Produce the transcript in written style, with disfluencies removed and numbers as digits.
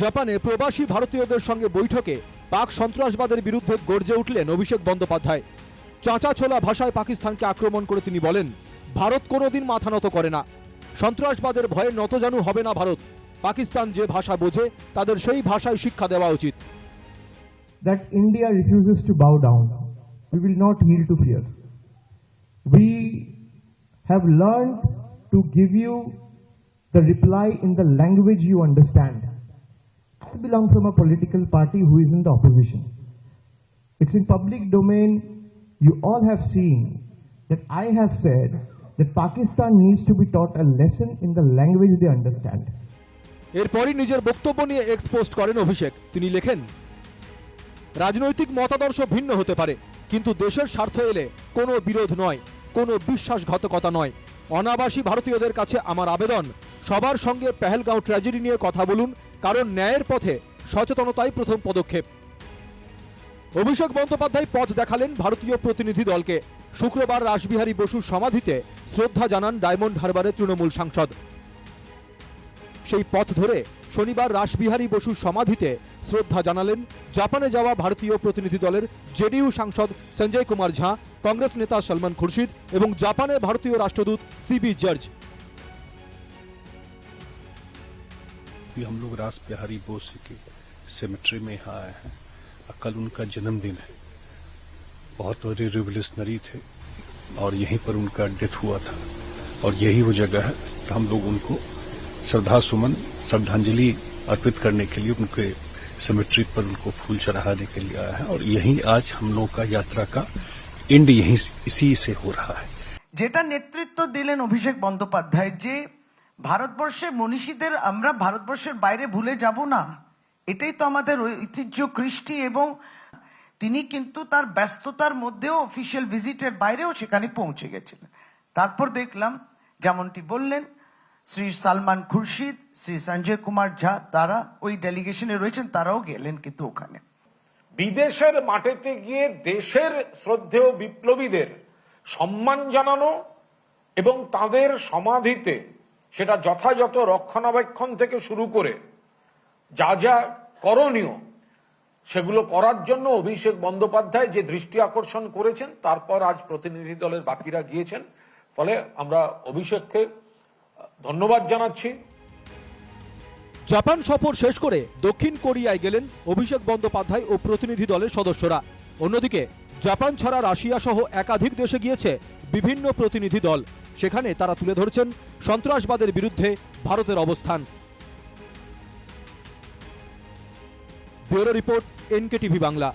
জাপানে প্রবাসী ভারতীয়দের সঙ্গে বৈঠকে পাক সন্ত্রাসবাদের বিরুদ্ধে গর্জে উঠলেন অভিষেক বন্দ্যোপাধ্যায়। চাঁচা ছোলা ভাষায় পাকিস্তানকে আক্রমণ করে তিনি বলেন, ভারত কোনোদিন মাথা নত করে না, সন্ত্রাসবাদের ভয়ে নতজানু হবে না ভারত। পাকিস্তান যে ভাষা বোঝে তাদের সেই ভাষায় শিক্ষা দেওয়া উচিত। That India refuses to bow down. We will not yield to fear. We have learned to give you the reply in the language you understand. I belong from a political party who is in the opposition. It's in public domain. You all have seen that I have said that Pakistan needs to be taught a lesson in the language they understand. এরপরই নিজের বক্তব্য নিয়ে x post করেন অভিষেক। তিনি লেখেন, রাজনৈতিক মতাদর্শ ভিন্ন হতে পারে, কিন্তু দেশের স্বার্থ এলে কোনো বিরোধ নয়, কোনো বিশ্বাসঘাতকতা নয়। অনাবাসী ভারতীয়দের কাছে আমার আবেদন, সবার সঙ্গে পেহেলগাঁও ট্র্যাজেডি নিয়ে কথা বলুন, কারণ ন্যায়ের পথে সচেতনতাই প্রথম পদক্ষেপ। অভিষেক বন্দ্যোপাধ্যায় পথ দেখালেন ভারতীয় প্রতিনিধি দলকে। শুক্রবার রাসবিহারী বসুর সমাধিতে শ্রদ্ধা জানান ডায়মন্ড হারবারের তৃণমূল সাংসদ। সেই পথ ধরে শনিবার রাসবিহারী বসুর সমাধিতে শ্রদ্ধা জানালেন জাপানে যাওয়া ভারতীয় প্রতিনিধি দলের জেডিইউ সাংসদ সঞ্জয় কুমার ঝা, কংগ্রেস নেতা সলমান খুরশিদ এবং জাপানে ভারতীয় রাষ্ট্রদূত সিবি জর্জ। हम लोग रासबिहारी बोस के सेमेट्री में यहाँ आए हैं। कल उनका जन्मदिन है। बहुत बड़े रिवोल्यूशनरी थे और यहीं पर उनका डेथ हुआ था और यही वो जगह है। तो हम लोग उनको श्रद्धा सुमन श्रद्धांजलि अर्पित करने के लिए उनके सेमेट्री पर उनको फूल चढ़ाने के लिए आया है और यहीं आज हम लोग का यात्रा का एंड यहीं इसी से हो रहा है। যেটা নেতৃত্ব দিলেন অভিষেক বন্দ্যোপাধ্যায়, যে ভারতবর্ষের মনীষীদের আমরা ভারতবর্ষের বাইরে ভুলে যাব না, এটাই তো আমাদের ঐতিহ্য কৃষ্টি। এবং তিনি কিন্তু তার ব্যস্ততার মধ্যেও অফিসিয়াল ভিজিটের বাইরেও সেখানে পৌঁছে গেছিলেন। তারপর দেখলাম যেমনটি বললেন, শ্রী সালমান খুরশিদ, শ্রী সঞ্জয় কুমার ঝা, তারা ওই ডেলিগেশনে রয়েছেন, তারাও গেলেন কিন্তু ওখানে। বিদেশের মাটিতে গিয়ে দেশের শ্রদ্ধেয় বিপ্লবীদের সম্মান জানানো এবং তাদের সমাধিতে সেটা যথাযথ রক্ষণাবেক্ষণ থেকে শুরু করে যা যা করণীয় সেগুলো করার জন্য অভিষেক বন্দ্যোপাধ্যায় যে দৃষ্টি আকর্ষণ করেছেন, তারপর আজ প্রতিনিধি দলের বাকিরা গিয়েছেন। ফলে আমরা অভিষেককে ধন্যবাদ জানাচ্ছি। জাপান সফর শেষ করে দক্ষিণ কোরিয়ায় গেলেন অভিষেক বন্দ্যোপাধ্যায় ও প্রতিনিধি দলের সদস্যরা। অন্যদিকে জাপান ছাড়া রাশিয়া সহ একাধিক দেশে গিয়েছে বিভিন্ন প্রতিনিধি দল। সেখানে তারা তুলে ধরছেন সন্ত্রাসবাদের বিরুদ্ধে ভারতের অবস্থান। Bureau report, NKTV Bangla.